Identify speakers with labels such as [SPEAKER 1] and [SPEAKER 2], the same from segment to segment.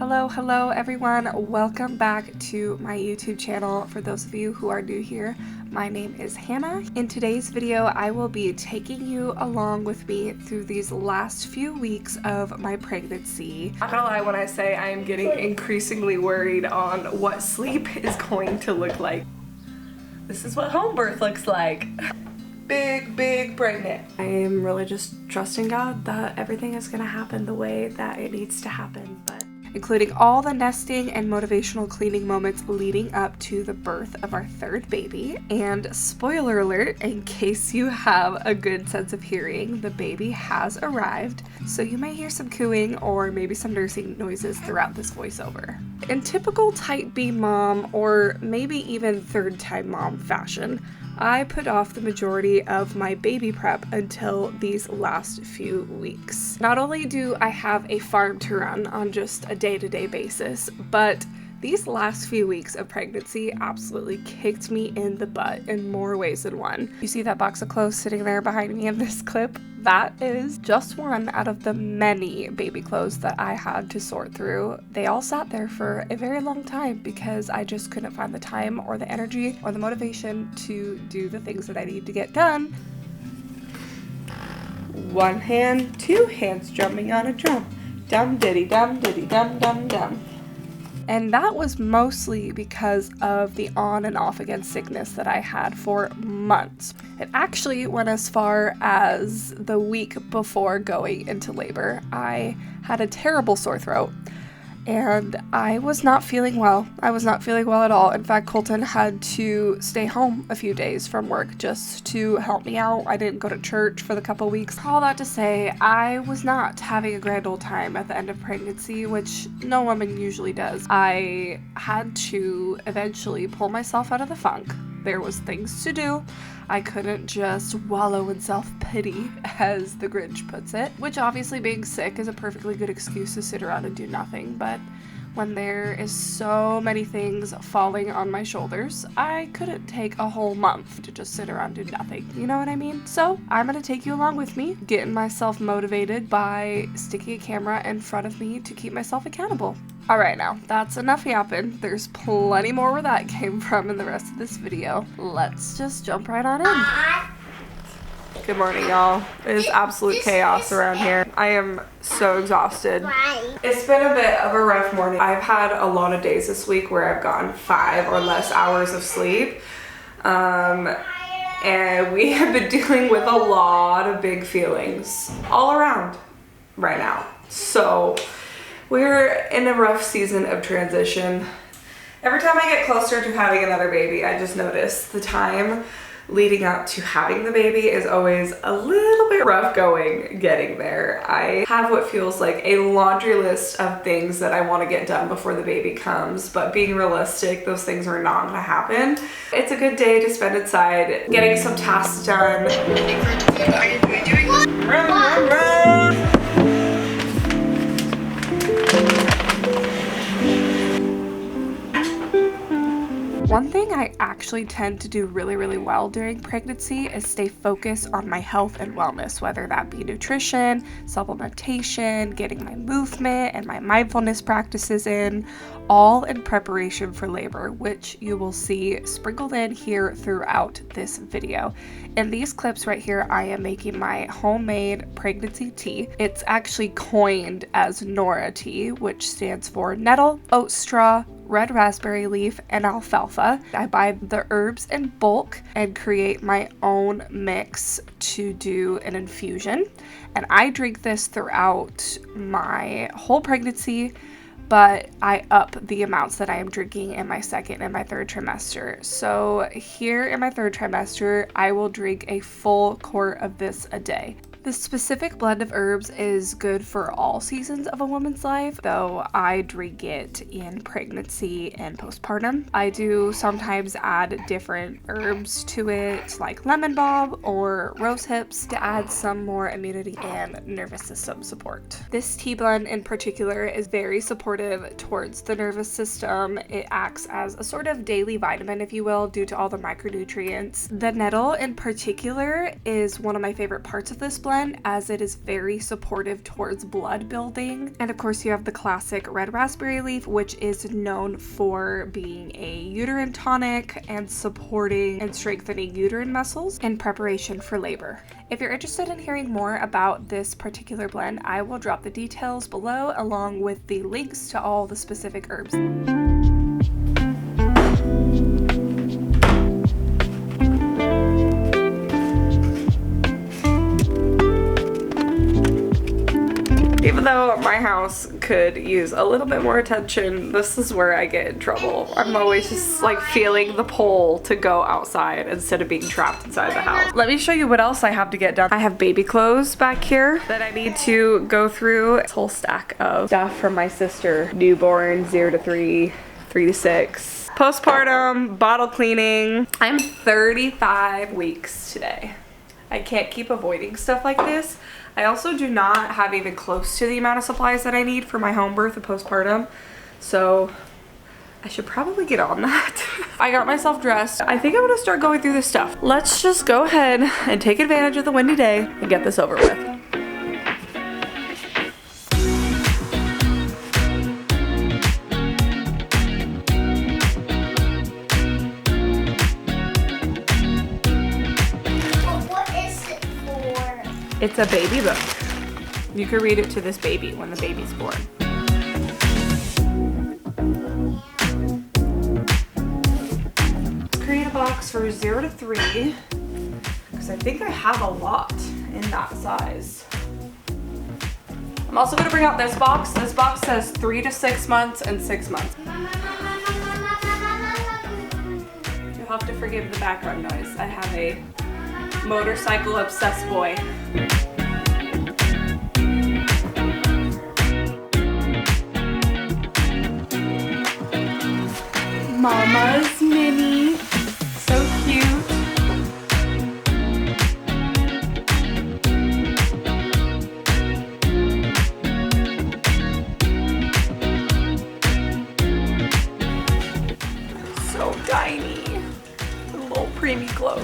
[SPEAKER 1] Hello everyone. Welcome back to my YouTube channel. For those of you who are new here, my name is Hannah. In today's video, I will be taking you along with me through these last few weeks of my pregnancy. Not gonna lie when I say I am getting increasingly worried on what sleep is going to look like. This is what home birth looks like. Big pregnant. I am really just trusting God that everything is gonna happen the way that it needs to happen, but including all the nesting and motivational cleaning moments leading up to the birth of our third baby. And spoiler alert, in case you have a good sense of hearing, the baby has arrived, so you may hear some cooing or maybe some nursing noises throughout this voiceover. In typical type B mom, or maybe even third time mom fashion, I put off the majority of my baby prep until these last few weeks. Not only do I have a farm to run on just a day-to-day basis, but these last few weeks of pregnancy absolutely kicked me in the butt in more ways than one. You see that box of clothes sitting there behind me in this clip? That is just one out of the many baby clothes that I had to sort through. They all sat there for a very long time because I just couldn't find the time or the energy or the motivation to do the things that I need to get done. One hand, two hands drumming on a drum. Dum diddy dum diddy dum dum dum. And that was mostly because of the on and off again sickness that I had for months. It actually went as far as the week before going into labor. I had a terrible sore throat and I was not feeling well. I was not feeling well at all. In fact, Colton had to stay home a few days from work just to help me out. I didn't go to church for the couple weeks. All that to say, I was not having a grand old time at the end of pregnancy, which no woman usually does. I had to eventually pull myself out of the funk. There was things to do. I couldn't just wallow in self-pity, as the Grinch puts it, which obviously being sick is a perfectly good excuse to sit around and do nothing, but when there is so many things falling on my shoulders, I couldn't take a whole month to just sit around and do nothing, you know what I mean? So I'm gonna take you along with me, getting myself motivated by sticking a camera in front of me to keep myself accountable. Alright, now, that's enough yapping. There's plenty more where that came from in the rest of this video. Let's just jump right on in. Good morning, y'all. It is absolute chaos around here. I am so exhausted. It's been a bit of a rough morning. I've had a lot of days this week where I've gotten 5 or less hours of sleep. And we have been dealing with a lot of big feelings all around right now. So we're in a rough season of transition. Every time I get closer to having another baby, I just notice the time leading up to having the baby is always a little bit rough going getting there. I have what feels like a laundry list of things that I want to get done before the baby comes, but being realistic, those things are not going to happen. It's a good day to spend inside getting some tasks done. One thing I actually tend to do really well during pregnancy is stay focused on my health and wellness, whether that be nutrition, supplementation, getting my movement and my mindfulness practices in, all in preparation for labor, which you will see sprinkled in here throughout this video. In these clips right here, I am making my homemade pregnancy tea. It's actually coined as Nora tea, which stands for nettle, oat straw, red raspberry leaf, and alfalfa. I buy the herbs in bulk and create my own mix to do an infusion. And I drink this throughout my whole pregnancy, but I up the amounts that I am drinking in my second and my third trimester. So here in my third trimester, I will drink a full quart of this a day. This specific blend of herbs is good for all seasons of a woman's life, though I drink it in pregnancy and postpartum. I do sometimes add different herbs to it, like lemon balm or rose hips, to add some more immunity and nervous system support. This tea blend in particular is very supportive towards the nervous system. It acts as a sort of daily vitamin, if you will, due to all the micronutrients. The nettle in particular is one of my favorite parts of this blend. blend, as it is very supportive towards blood building. And of course you have the classic red raspberry leaf, which is known for being a uterine tonic and supporting and strengthening uterine muscles in preparation for labor. If you're interested in hearing more about this particular blend, I will drop the details below along with the links to all the specific herbs. Even though my house could use a little bit more attention, this is where I get in trouble. I'm always just like feeling the pull to go outside instead of being trapped inside the house. Let me show you what else I have to get done. I have baby clothes back here that I need to go through. This whole stack of stuff from my sister. Newborn, 0 to 3, 3 to 6. Postpartum, bottle cleaning. I'm 35 weeks today. I can't keep avoiding stuff like this. I also do not have even close to the amount of supplies that I need for my home birth and postpartum, so I should probably get on that. I got myself dressed. I think I'm gonna start going through this stuff. Let's just go ahead and take advantage of the windy day and get this over with. It's a baby book. You can read it to this baby when the baby's born. Create a box for 0 to 3, because I think I have a lot in that size. I'm also gonna bring out this box. This box says 3 to 6 months and 6 months. You'll have to forgive the background noise. I have a motorcycle obsessed boy. Mama's mini, so cute. So tiny, little preemie clothes.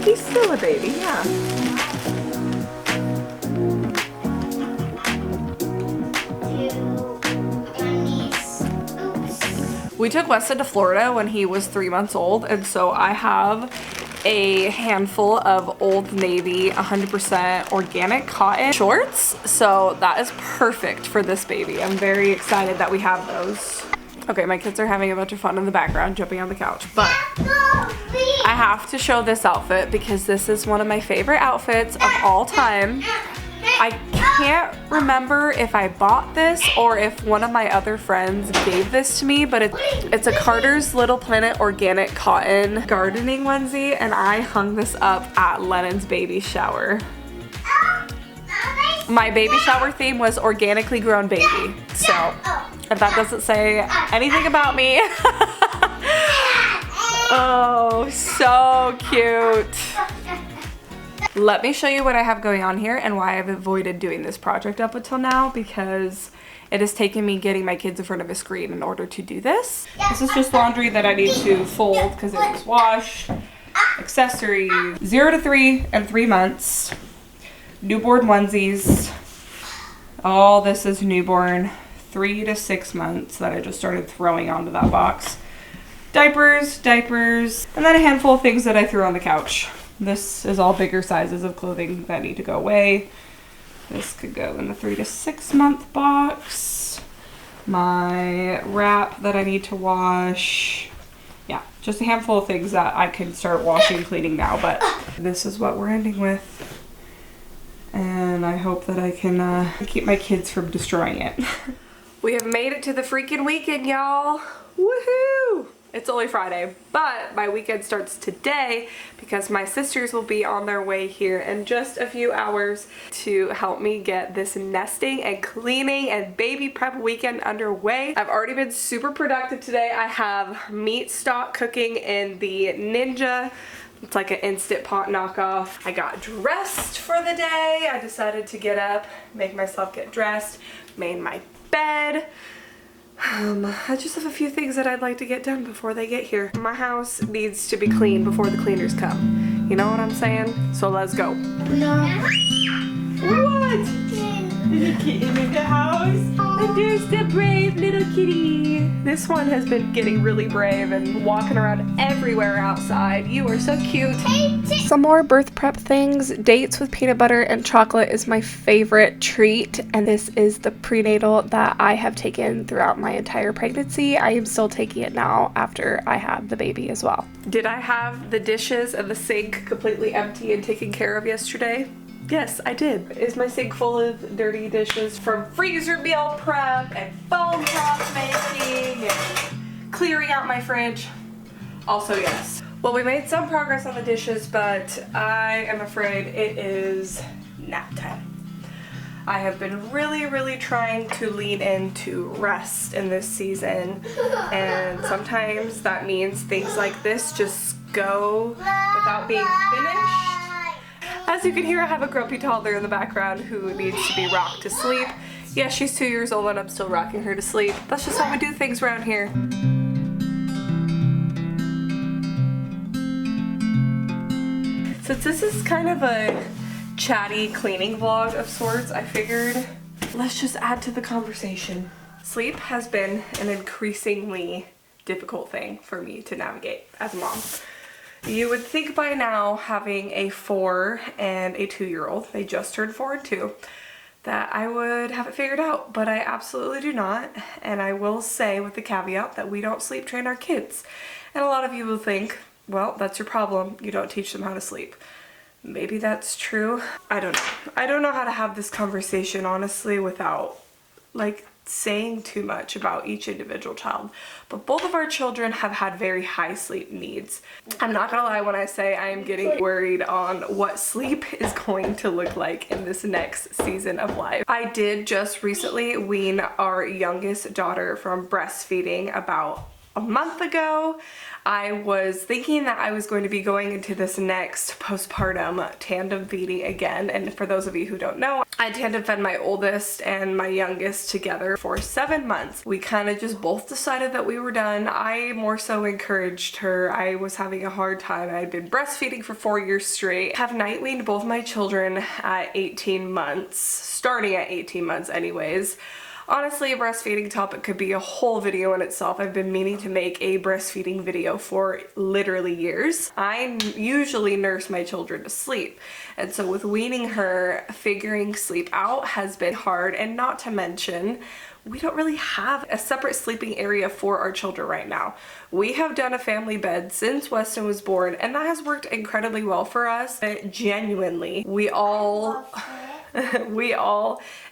[SPEAKER 1] He's still a baby, yeah. We took Weston to Florida when he was 3 months old, and so I have a handful of Old Navy 100% organic cotton shorts. So that is perfect for this baby. I'm very excited that we have those. Okay, my kids are having a bunch of fun in the background, jumping on the couch, but I have to show this outfit because this is one of my favorite outfits of all time. I can't remember if I bought this or if one of my other friends gave this to me, but it's a Carter's Little Planet organic cotton gardening onesie, and I hung this up at Lennon's baby shower. My baby shower theme was organically grown baby, so if that doesn't say anything about me. Oh, so cute. Let me show you what I have going on here and why I've avoided doing this project up until now, because it has taken me getting my kids in front of a screen in order to do this. This is just laundry that I need to fold because it was washed. Accessories, 0 to 3 and 3 months. Newborn onesies. All this is newborn 3 to 6 months that I just started throwing onto that box. Diapers, and then a handful of things that I threw on the couch. This is all bigger sizes of clothing that need to go away. This could go in the 3 to 6 month box. My wrap that I need to wash. Yeah, just a handful of things that I can start washing, cleaning now, but this is what we're ending with. And I hope that I can keep my kids from destroying it. We have made it to the freaking weekend, y'all. Woohoo! It's only Friday, but my weekend starts today because my sisters will be on their way here in just a few hours to help me get this nesting and cleaning and baby prep weekend underway. I've already been super productive today. I have meat stock cooking in the Ninja. It's like an Instant Pot knockoff. I got dressed for the day. I decided to get up, make myself get dressed, made my bed. I just have a few things that I'd like to get done before they get here. My house needs to be clean before the cleaners come. You know what I'm saying? So let's go.
[SPEAKER 2] No.
[SPEAKER 1] What? There's a kitten in the house. And there's the brave little kitty. This one has been getting really brave and walking around everywhere outside. You are so cute. Some more birth prep things. Dates with peanut butter and chocolate is my favorite treat. And this is the prenatal that I have taken throughout my entire pregnancy. I am still taking it now after I had the baby as well. Did I have the dishes and the sink completely empty and taken care of yesterday? Yes, I did. Is my sink full of dirty dishes from freezer meal prep and foam broth making and clearing out my fridge? Also yes. Well, we made some progress on the dishes, but I am afraid it is nap time. I have been really trying to lean into rest in this season, and sometimes that means things like this just go without being finished. As you can hear, I have a grumpy toddler in the background who needs to be rocked to sleep. Yeah, she's 2 years old and I'm still rocking her to sleep. That's just how we do things around here. Since this is kind of a chatty cleaning vlog of sorts, I figured let's just add to the conversation. Sleep has been an increasingly difficult thing for me to navigate as a mom. You would think by now, having a 4 and a 2-year-old, they just turned 4 and 2, that I would have it figured out, but I absolutely do not. And I will say with the caveat that we don't sleep train our kids. And a lot of you will think, well, that's your problem. You don't teach them how to sleep. Maybe that's true. I don't know. I don't know how to have this conversation, honestly, without saying too much about each individual child. But both of our children have had very high sleep needs. I'm not gonna lie when I say I am getting worried on what sleep is going to look like in this next season of life. I did just recently wean our youngest daughter from breastfeeding about a month ago. I was thinking that I was going to be going into this next postpartum tandem feeding again, and for those of you who don't know, I tandem fed my oldest and my youngest together for 7 months. We kind of just both decided that we were done. I more so encouraged her. I was having a hard time. I'd been breastfeeding for 4 years straight. Have night weaned both my children at 18 months, starting at 18 months anyways. Honestly, a breastfeeding topic could be a whole video in itself. I've been meaning to make a breastfeeding video for literally years. I usually nurse my children to sleep, and so with weaning her, figuring sleep out has been hard, and not to mention, we don't really have a separate sleeping area for our children right now. We have done a family bed since Weston was born, and that has worked incredibly well for us. Genuinely, we all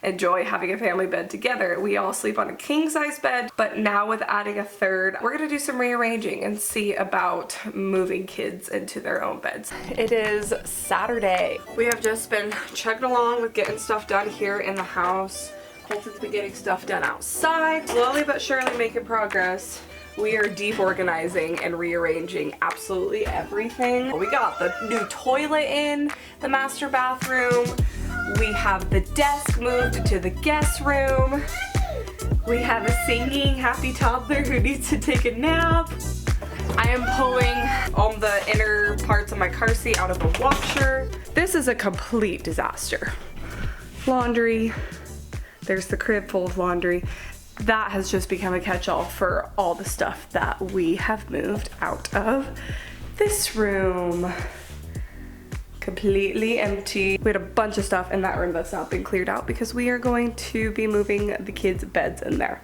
[SPEAKER 1] enjoy having a family bed together. We all sleep on a king-size bed, but now with adding a third, we're gonna do some rearranging and see about moving kids into their own beds. It is Saturday. We have just been chugging along with getting stuff done here in the house. Colton's been getting stuff done outside. Slowly but surely making progress. We are deep organizing and rearranging absolutely everything. We got the new toilet in the master bathroom. We have the desk moved into the guest room. We have a singing happy toddler who needs to take a nap. I am pulling all the inner parts of my car seat out of the washer. This is a complete disaster. Laundry. There's the crib full of laundry. That has just become a catch-all for all the stuff that we have moved out of this room. Completely empty. We had a bunch of stuff in that room that's not been cleared out because we are going to be moving the kids' beds in there.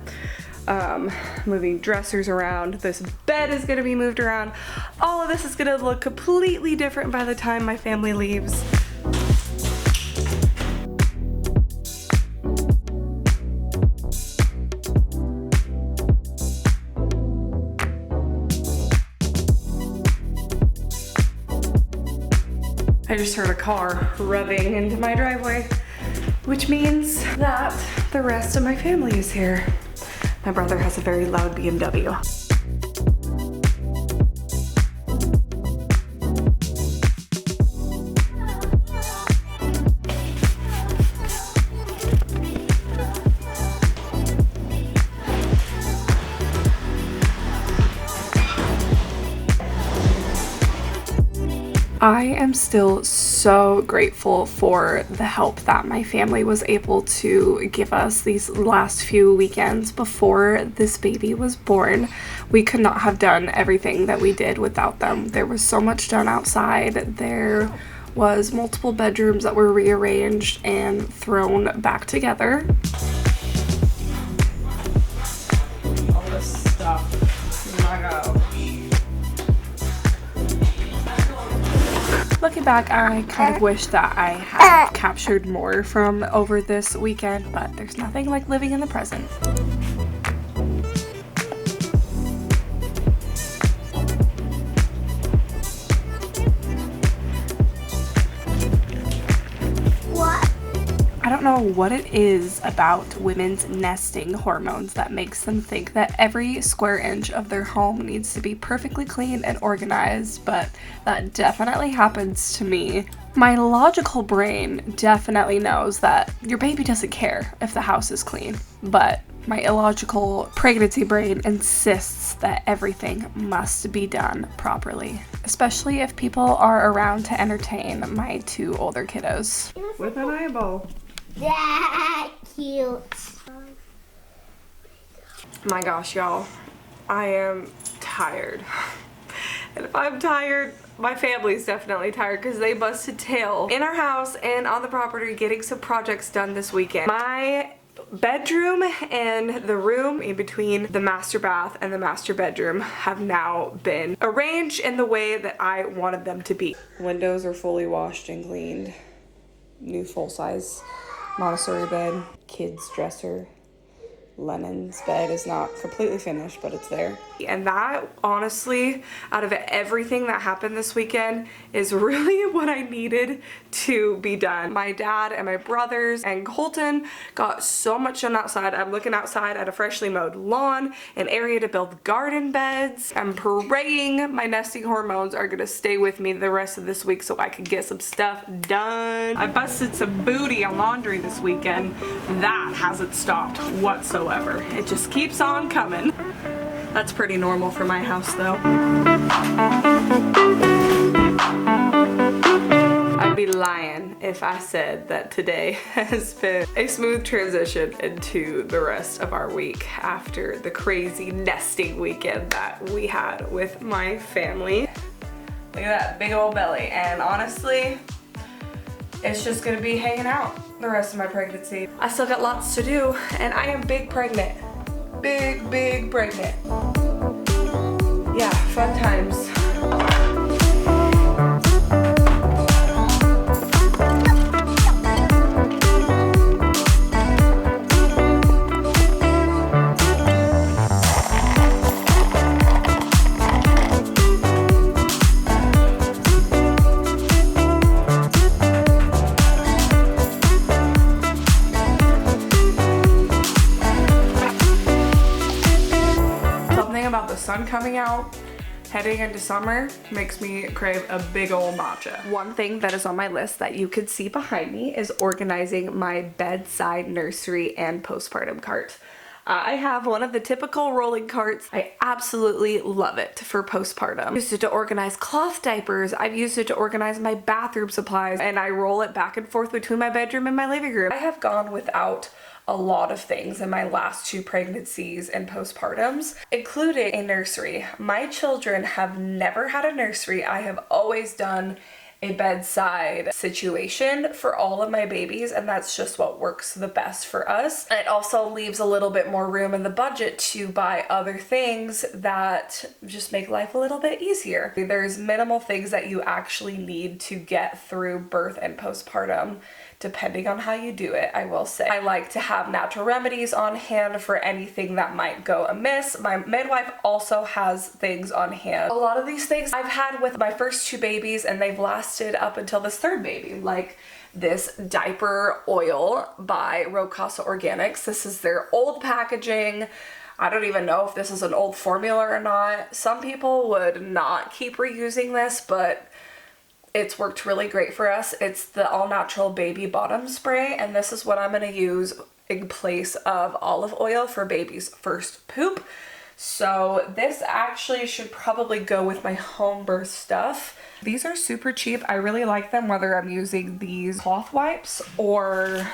[SPEAKER 1] Moving dressers around. This bed is gonna be moved around. All of this is gonna look completely different by the time my family leaves. I just heard a car revving into my driveway, which means that the rest of my family is here. My brother has a very loud BMW. I am still so grateful for the help that my family was able to give us these last few weekends before this baby was born. We could not have done everything that we did without them. There was so much done outside. There was multiple bedrooms that were rearranged and thrown back together. All this stuff. Oh my God. Looking back, I kind of wish that I had captured more from over this weekend, but there's nothing like living in the present. I don't know what it is about women's nesting hormones that makes them think that every square inch of their home needs to be perfectly clean and organized, but that definitely happens to me. My logical brain definitely knows that your baby doesn't care if the house is clean, but my illogical pregnancy brain insists that everything must be done properly, especially if people are around to entertain my two older kiddos. With an eyeball.
[SPEAKER 2] That cute.
[SPEAKER 1] My gosh, y'all, I am tired. And if I'm tired, my family's definitely tired because they busted tail in our house and on the property getting some projects done this weekend. My bedroom and the room in between the master bath and the master bedroom have now been arranged in the way that I wanted them to be. Windows are fully washed and cleaned. New full-size Montessori bed, kids dresser. Lennon's bed is not completely finished, but it's there. And that, honestly, out of everything that happened this weekend, is really what I needed to be done. My dad and my brothers and Colton got so much done outside. I'm looking outside at a freshly mowed lawn, an area to build garden beds. I'm praying my nesting hormones are gonna stay with me the rest of this week so I can get some stuff done. I busted some booty on laundry this weekend. That hasn't stopped whatsoever. It just keeps on coming. That's pretty normal for my house though. I'd be lying if I said that today has been a smooth transition into the rest of our week after the crazy nesting weekend that we had with my family. Look at that big old belly, and honestly, it's just gonna be hanging out the rest of my pregnancy. I still got lots to do, and I am big pregnant. Big pregnant. Yeah, fun times. About the sun coming out heading into summer makes me crave a big old matcha. One thing that is on my list that you could see behind me is organizing my bedside nursery and postpartum cart. I have one of the typical rolling carts. I absolutely love it for postpartum. I've used it to organize cloth diapers. I've used it to organize my bathroom supplies, and I roll it back and forth between my bedroom and my living room. I have gone without a lot of things in my last two pregnancies and postpartums, including a nursery. My children have never had a nursery. I have always done a bedside situation for all of my babies, and that's just what works the best for us. It also leaves a little bit more room in the budget to buy other things that just make life a little bit easier. There's minimal things that you actually need to get through birth and postpartum depending on how you do it, I will say. I like to have natural remedies on hand for anything that might go amiss. My midwife also has things on hand. A lot of these things I've had with my first 2 babies, and they've lasted up until this 3rd baby, like this diaper oil by Casa Organics. This is their old packaging. I don't even know if this is an old formula or not. Some people would not keep reusing this, but it's worked really great for us. It's the all natural baby bottom spray, and this is what I'm going to use in place of olive oil for baby's first poop. So this actually should probably go with my home birth stuff. These are super cheap. I really like them whether I'm using these cloth wipes or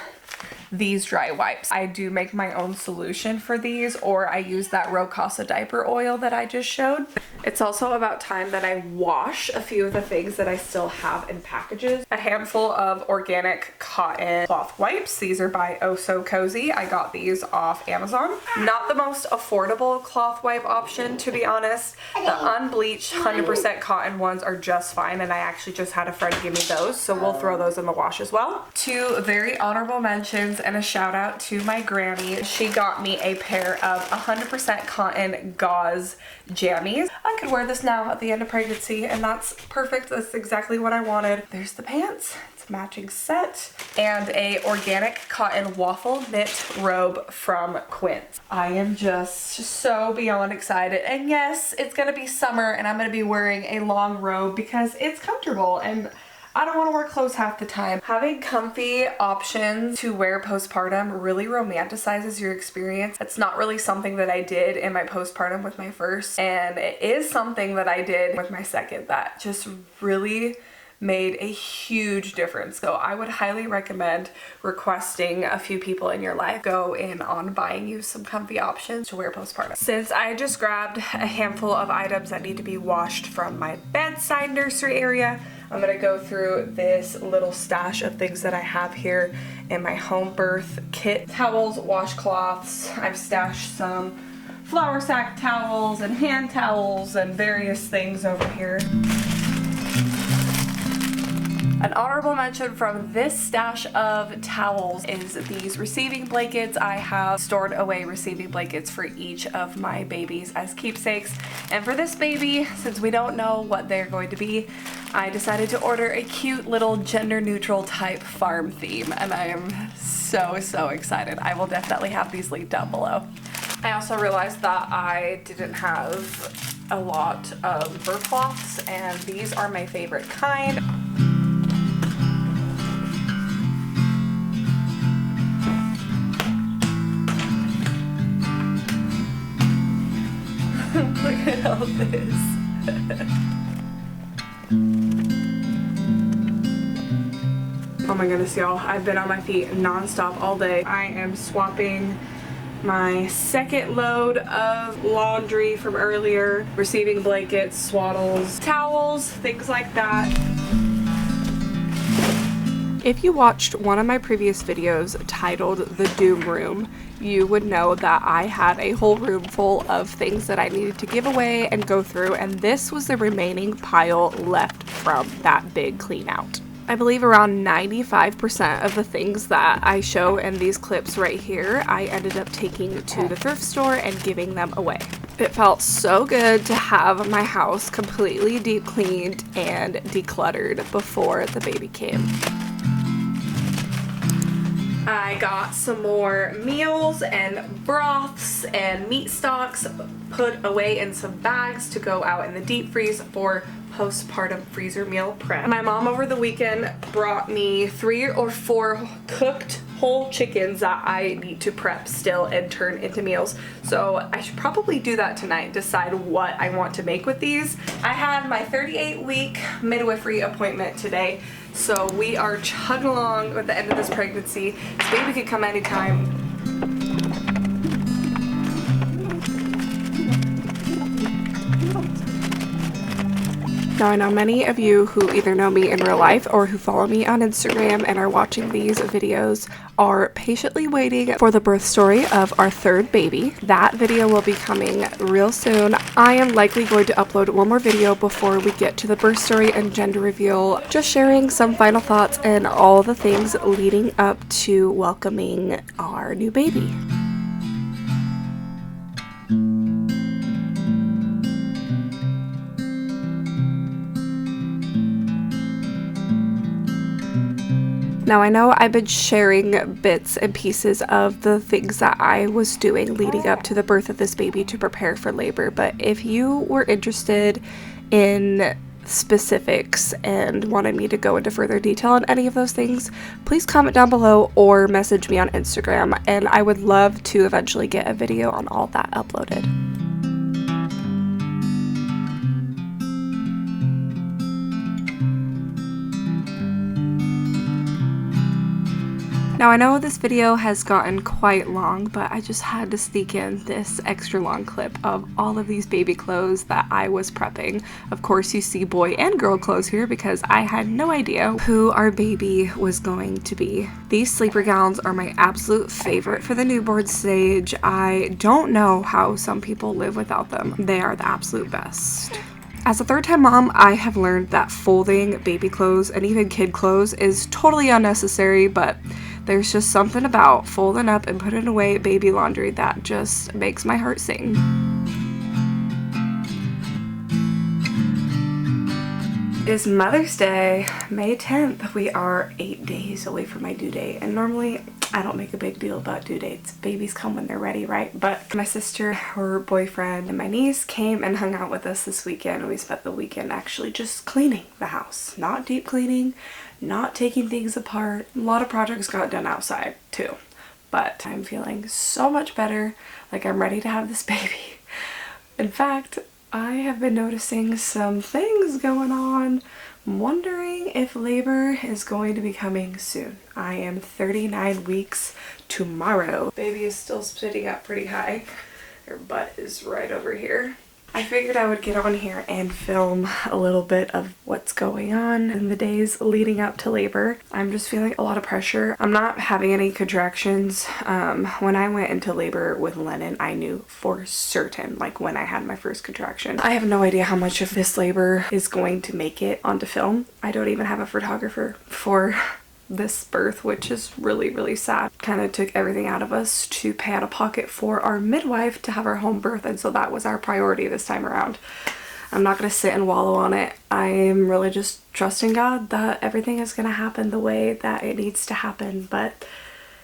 [SPEAKER 1] these dry wipes. I do make my own solution for these, or I use that Casa diaper oil that I just showed. It's also about time that I wash a few of the things that I still have in packages. A handful of organic cotton cloth wipes. These are by Oh So Cozy. I got these off Amazon. Not the most affordable cloth wipe option, to be honest. The unbleached 100% cotton ones are just fine, and I actually just had a friend give me those, so we'll throw those in the wash as well. 2 very honorable mentions and a shout out to my granny. She got me a pair of 100% cotton gauze jammies. I could wear this now at the end of pregnancy, and that's perfect. That's exactly what I wanted. There's the pants. It's a matching set. And a organic cotton waffle knit robe from Quince. I am just so beyond excited. And yes, it's gonna be summer, and I'm gonna be wearing a long robe because it's comfortable, and I don't want to wear clothes half the time. Having comfy options to wear postpartum really romanticizes your experience. It's not really something that I did in my postpartum with my first, and it is something that I did with my second that just really made a huge difference. So I would highly recommend requesting a few people in your life go in on buying you some comfy options to wear postpartum. Since I just grabbed a handful of items that need to be washed from my bedside nursery area, I'm gonna go through this little stash of things that I have here in my home birth kit. Towels, washcloths. I've stashed some flour sack towels and hand towels and various things over here. An honorable mention from this stash of towels is these receiving blankets. I have stored away receiving blankets for each of my babies as keepsakes. And for this baby, since we don't know what they're going to be, I decided to order a cute little gender neutral type farm theme, and I am so excited. I will definitely have these linked down below. I also realized that I didn't have a lot of birth cloths, and these are my favorite kind. Look at all this. Oh my goodness, y'all. I've been on my feet non-stop all day. I am swapping my second load of laundry from earlier, receiving blankets, swaddles, towels, things like that. If you watched one of my previous videos titled The Doom Room, you would know that I had a whole room full of things that I needed to give away and go through, and this was the remaining pile left from that big clean out. I believe around 95% of the things that I show in these clips right here, I ended up taking to the thrift store and giving them away. It felt so good to have my house completely deep cleaned and decluttered before the baby came. I got some more meals and broths and meat stocks put away in some bags to go out in the deep freeze for postpartum freezer meal prep. My mom over the weekend brought me 3 or 4 cooked whole chickens that I need to prep still and turn into meals. So I should probably do that tonight, decide what I want to make with these. I had my 38-week midwifery appointment today, so we are chugging along with the end of this pregnancy. This baby could come anytime. Now, I know many of you who either know me in real life or who follow me on Instagram and are watching these videos are patiently waiting for the birth story of our third baby. That video will be coming real soon. I am likely going to upload one more video before we get to the birth story and gender reveal, just sharing some final thoughts and all the things leading up to welcoming our new baby. Now, I know I've been sharing bits and pieces of the things that I was doing leading up to the birth of this baby to prepare for labor, but if you were interested in specifics and wanted me to go into further detail on any of those things, please comment down below or message me on Instagram, and I would love to eventually get a video on all that uploaded. Now, I know this video has gotten quite long, but I just had to sneak in this extra long clip of all of these baby clothes that I was prepping. Of course, you see boy and girl clothes here because I had no idea who our baby was going to be. These sleeper gowns are my absolute favorite for the newborn stage. I don't know how some people live without them. They are the absolute best. As a third-time mom, I have learned that folding baby clothes and even kid clothes is totally unnecessary, but there's just something about folding up and putting away baby laundry that just makes my heart sing. It is Mother's Day, May 10th. We are 8 days away from my due date, and normally I don't make a big deal about due dates. Babies come when they're ready, right? But my sister, her boyfriend, and my niece came and hung out with us this weekend, and we spent the weekend actually just cleaning the house. Not deep cleaning, not taking things apart. A lot of projects got done outside too, but I'm feeling so much better, like I'm ready to have this baby. In fact, I have been noticing some things going on. I'm wondering if labor is going to be coming soon. I am 39 weeks tomorrow. Baby is still sitting up pretty high. Her butt is right over here. I figured I would get on here and film a little bit of what's going on in the days leading up to labor. I'm just feeling a lot of pressure. I'm not having any contractions. When I went into labor with Lennon, I knew for certain, like when I had my first contraction. I have no idea how much of this labor is going to make it onto film. I don't even have a photographer for this birth, which is really, really sad. Kind of took everything out of us to pay out of pocket for our midwife to have our home birth, and so that was our priority this time around. I'm not going to sit and wallow on it. I am really just trusting God that everything is going to happen the way that it needs to happen. But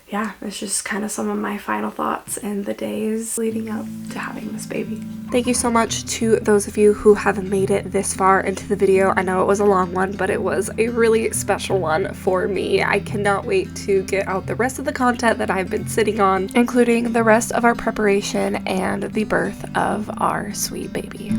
[SPEAKER 1] yeah, it's just kind of some of my final thoughts in the days leading up to having this baby. Thank you so much to those of you who have made it this far into the video. I know it was a long one, but it was a really special one for me. I cannot wait to get out the rest of the content that I've been sitting on, including the rest of our preparation and the birth of our sweet baby.